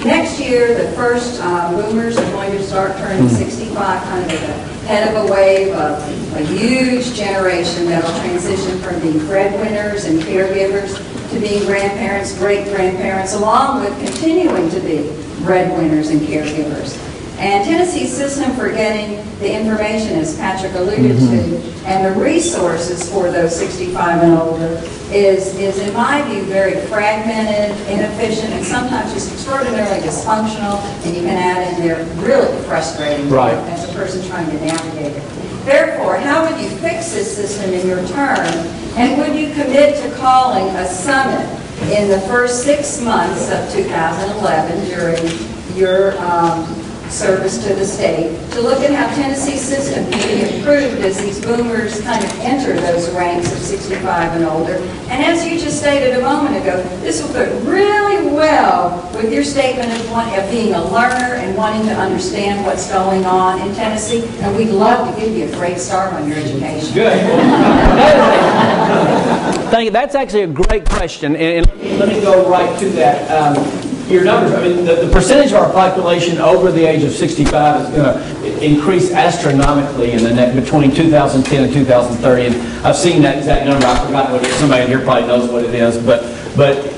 Next year, the first boomers are going to start turning 65, kind of at the head of a wave of a huge generation that will transition from being breadwinners and caregivers to being grandparents, great-grandparents, along with continuing to be breadwinners and caregivers. And Tennessee's system for getting the information, as Patrick alluded to, and the resources for those 65 and older is in my view, very fragmented, inefficient, and sometimes just extraordinarily dysfunctional, and you can add in there really frustrating as a person trying to navigate it. Therefore, how would you fix this system in your term, and would you commit to calling a summit in the first 6 months of 2011 during your service to the state to look at how Tennessee's system can be improved as these boomers kind of enter those ranks of 65 and older? And as you just stated a moment ago, this will fit really well with your statement of being a learner and wanting to understand what's going on in Tennessee, and we'd love to give you a great start on your education. Good. Thank you. That's actually a great question, and let me go right to that. Your numbers, I mean, the percentage of our population over the age of 65 is going to increase astronomically in the next, between 2010 and 2030. And I've seen that exact number. I forgot what it is. Somebody here probably knows what it is. But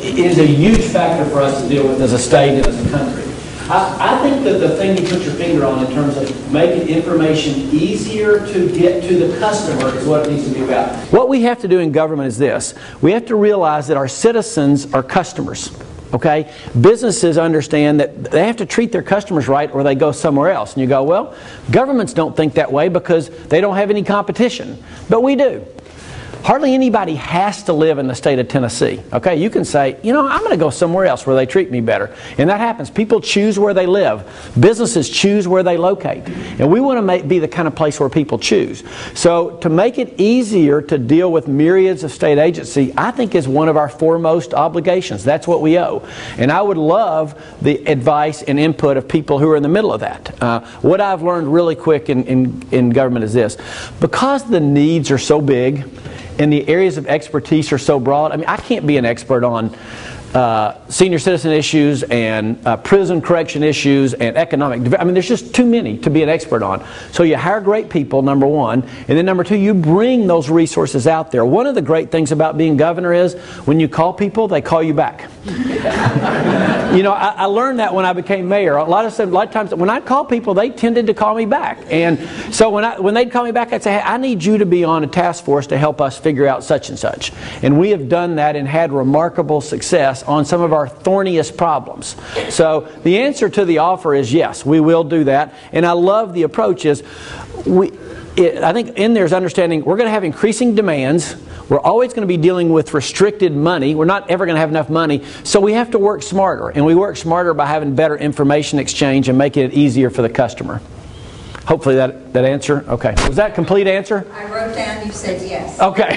it is a huge factor for us to deal with as a state and as a country. I think that the thing you put your finger on in terms of making information easier to get to the customer is what it needs to be about. What we have to do in government is this. We have to realize that our citizens are customers. Okay? Businesses understand that they have to treat their customers right or they go somewhere else. And you go, well, governments don't think that way because they don't have any competition. But we do. Hardly anybody has to live in the state of Tennessee. Okay, you can say, you know, I'm going to go somewhere else where they treat me better. And that happens. People choose where they live. Businesses choose where they locate. And we want to be the kind of place where people choose. So to make it easier to deal with myriads of state agency, I think is one of our foremost obligations. That's what we owe. And I would love the advice and input of people who are in the middle of that. What I've learned really quick in government is this. Because the needs are so big, and the areas of expertise are so broad. I mean, I can't be an expert on senior citizen issues and prison correction issues and economic. I mean, there's just too many to be an expert on. So you hire great people, number one, and then number two, you bring those resources out there. One of the great things about being governor is when you call people, they call you back. You know, I learned that when I became mayor. A lot of times when I call people, they tended to call me back. And so when they'd call me back, I'd say, hey, I need you to be on a task force to help us figure out such and such. And we have done that and had remarkable success on some of our thorniest problems. So the answer to the offer is yes, we will do that. And I love the approach is, I think in there is understanding we're going to have increasing demands. We're always going to be dealing with restricted money. We're not ever going to have enough money. So we have to work smarter. And we work smarter by having better information exchange and making it easier for the customer. Hopefully that answer? Okay. Was that a complete answer? I wrote down you said yes. Okay.